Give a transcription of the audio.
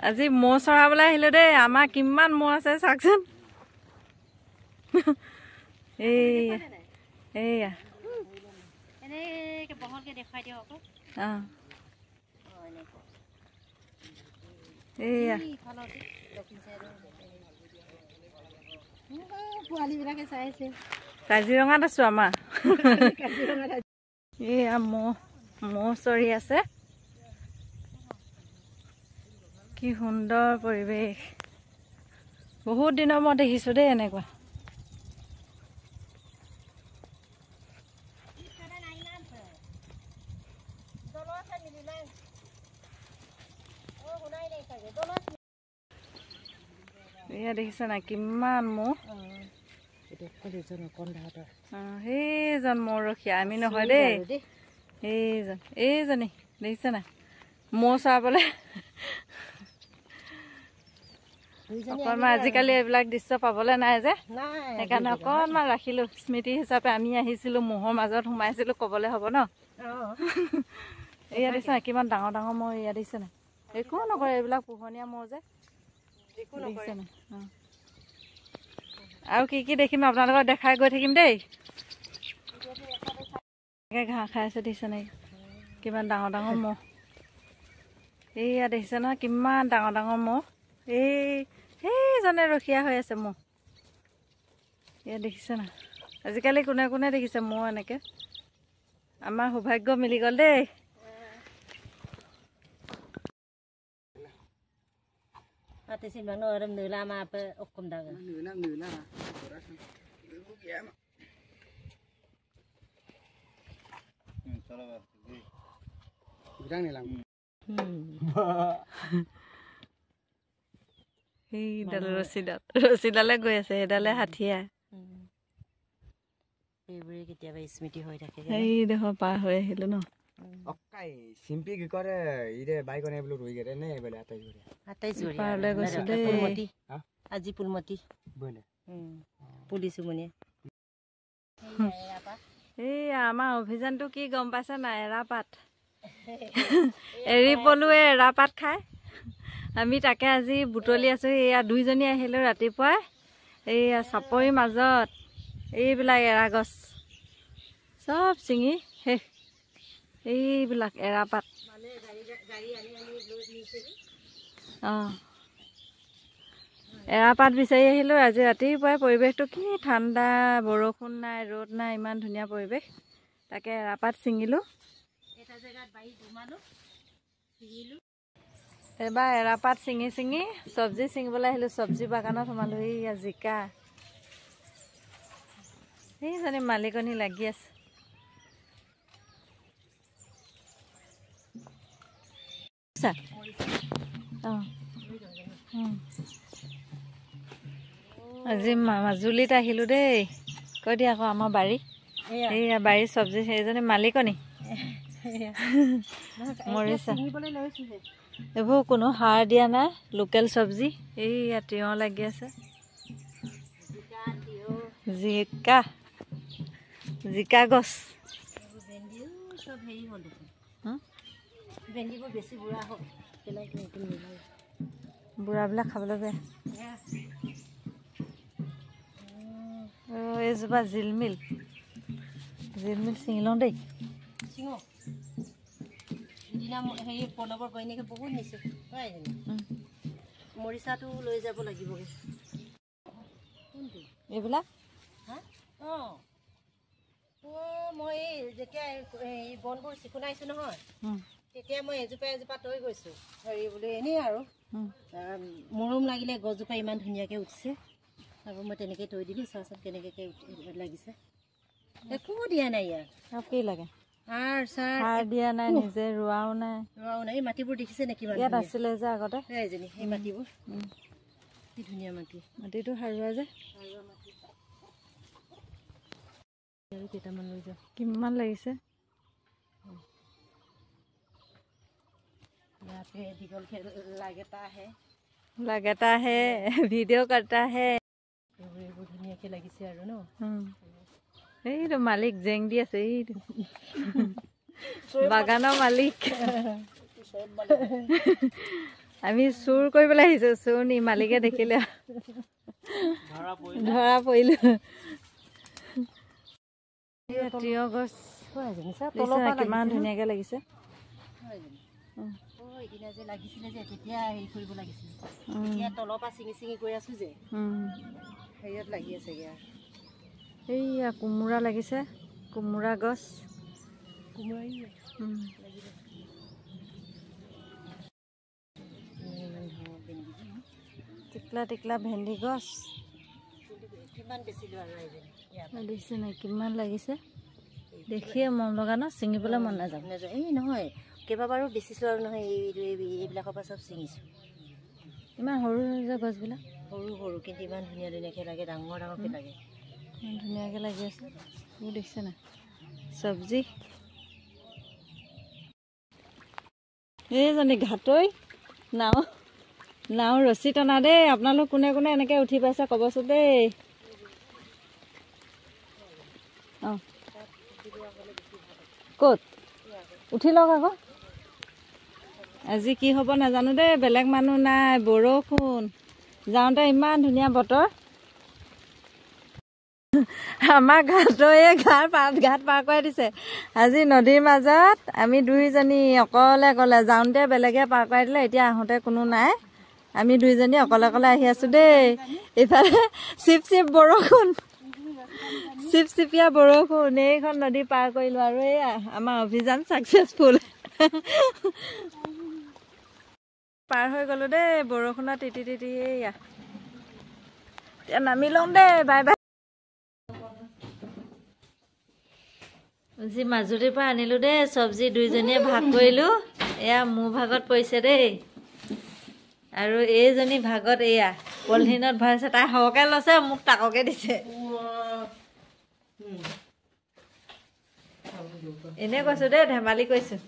আজি মৌ চৰাবলৈ আহিলো দেই আমাৰ কিমান মৌ আছে চাওকচোন এইয়া এইয়া এইয়া কাজিৰঙাত আছো আমাৰ এইয়া মৌ চৰি আছে কি সুন্দৰ পৰিৱেশ বহুত দিনৰ মই দেখিছো দেই এনেকুৱা এয়া দেখিছে না কিমান মৌ সেইজন মৌ ৰখীয়া আমি নহয় দেই এইজনী দেখিছে না মৌ চৰাবলে অকণমান আজিকালি এইবিলাক দৃশ্য পাবলৈ নাই যে সেইকাৰণে অকণমান ৰাখিলো স্মৃতি হিচাপে আমি আহিছিলো মহৰ মাজত সোমাইছিলো কবলৈ হ'ব ন এয়া দেখিছে না কিমান ডাঙৰ ডাঙৰ মৌ এয়া দেখিছে না একো নকৰে এইবিলাক পোহনীয়া মৌ যে দেখিছে না আৰু কি কি দেখিম আপোনালোকক দেখাই গৈ থাকিম দেই ঘাঁহ খাই আছে দেখিছে নে কিমান ডাঙৰ ডাঙৰ মৌ এইয়া দেখিছে নহয় কিমান ডাঙৰ ডাঙৰ মৌ সেইজনে ৰখীয়া হৈ আছে মৌ এয়া দেখিছে না আজিকালি কোনে কোনে দেখিছে মৌ এনেকে আমাৰ সৌভাগ্য মিলি গ'ল দেই সেইডাল ৰছীডালে গৈ আছে সেইডালে হাঠিয়া কেতিয়াবা স্মৃতি হৈ থাকে সেইডোখৰ পাৰ হৈ আহিলো ন চিম্পি কি কৰে ইৰে বাইক নে বোলো ৰৈ গেৰে নে বলে 28 পাৰলে গৈছো দেই আজি পুলমতি বলে পুলিচ মনে এই আমাৰ অভিযানটো কি গম পাইছে না এৰাপাত এৰি পলুৱে এৰাপাত খায় আমি তাকে আজি বুটলি আছো এয়া দুইজনী আহিলো ৰাতিপুৱা এইয়া চাপৰিৰ মাজত এইবিলাক এৰা গছ চব চিঙি শেষ এইবিলাক এৰাপাত এৰাপাত বিচাৰি আহিলো আজি ৰাতিপুৱাই পৰিৱেশটো কি ঠাণ্ডা বৰষুণ নাই ৰ'দ নাই ইমান ধুনীয়া পৰিৱেশ তাকে এৰাপাত ছিঙিলো এবাৰ এৰাপাত ছিঙি ছিঙি চব্জি ছিঙিবলৈ আহিলো চব্জি বাগানত সোমালো এইয়া জিকা সেইজনী মালিকনী লাগি আছে আজি মাজুলীত আহিলো দেই কৈ দিয়া আকৌ আমাৰ বাৰী এইয়া বাৰীৰ চব্জি সেইজনী মালিকনী মৰিচা এইবোৰ কোনো সাৰ দিয়া নাই লোকেল চব্জি এইয়া তিয়ঁহ লাগি আছে জিকা গছ বুঢ়াবিলাক খাবলৈ বেয়া এইজোপা জিলমিল ছিঙি লওঁ দেই মৰিচাটো লৈ যাব লাগিব এইবিলাক মই যেতিয়া বনবোৰ চিকুণাইছো নহয় তেতিয়া মই এজোপা এজোপা তৈ গৈছো হেৰি বোলে এনেই আৰু মৰম লাগিলে গছজোপা ইমান ধুনীয়াকৈ উঠিছে আৰু মই তেনেকৈ তৈ দিলোঁ চাওঁচোন কেনেকৈ লাগিছে একো দিয়া নাই ইয়াৰ আৰু কি লাগে সাৰ দিয়া নাই নিজে ৰোৱাও নাই এই মাটিবোৰ দেখিছে নেকি ইয়াত আছিলে যে আগতে এইজনী এই মাটিবোৰ কি ধুনীয়া মাটিটো সাৰুৱা যে আৰু কেইটামান লৈ যাওঁ কিমান লাগিছে লাগেতা হে ভিডিঅ' करता है এইবোৰ ধুনীয়াকৈ লাগিছে আৰু ন এইটো মালিক জেং দি আছে এইটো বাগানৰ মালিক আমি চুৰ কৰিবলৈ আহিছোঁ চুৰ নি মালিকে দেখিলে ধৰা পৰিলো তিয়হ গছ কিমান ধুনীয়াকৈ লাগিছে এইয়া কোমোৰা লাগিছে কোমোৰা গছ টিকলা টিকলা ভেন্দি গছ দেখিছে নাই কিমান লাগিছে দেখিয়ে মন লগা ন ছিঙিবলৈ মন নাযাব এই নহয় কেইবাবাৰো বেচিছোঁ আৰু নহয় এইবিলাকৰ পৰা চব ছিঙিছোঁ ইমান সৰু যে গছবিলাক সৰু সৰু কিন্তু ইমান ধুনীয়া ধুনীয়াকৈ লাগে ডাঙৰ ডাঙৰকৈ লাগে ইমান ধুনীয়াকৈ লাগি আছে এইবোৰ দেখিছে নাই চব্জি এইজনী ঘাটৈ নাও ৰছী টনা দেই আপোনালোক কোনে কোনে এনেকৈ উঠি পাইছে ক'বচোন দেই অঁ ক'ত উঠি লওক আকৌ আজি কি হ'ব নাজানো দেই বেলেগ মানুহ নাই বৰষুণ যাওঁতে ইমান ধুনীয়া বতৰ আমাৰ ঘাটৈয়ে ঘাট পাৰ কৰাই দিছে আজি নদীৰ মাজত আমি দুইজনী অকলে যাওঁতে বেলেগে পাৰ কৰাই দিলে এতিয়া আহোঁতে কোনো নাই আমি দুইজনী অকলে আহি আছোঁ দেই ইফালে চিপ চিপীয়া বৰষুণ এইখন নদী পাৰ কৰিলোঁ আৰু এয়া আমাৰ অভিযান ছাকচেছফুল পাৰ হৈ গ'লোঁ দেই বৰষুণত তিতি এয়া এতিয়া নামি লওঁ দেই বাই বাই আজি মাজুলীৰ পৰা আনিলোঁ দেই চব্জি দুইজনীয়ে ভাগ কৰিলোঁ এয়া মোৰ ভাগত পৰিছে দেই আৰু এইজনী ভাগত এয়া পলিথিনত ভৰাইছে তাই সৰহকৈ লৈছে মোক তাককে দিছে এনে কৈছোঁ দেই ধেমালি কৈছোঁ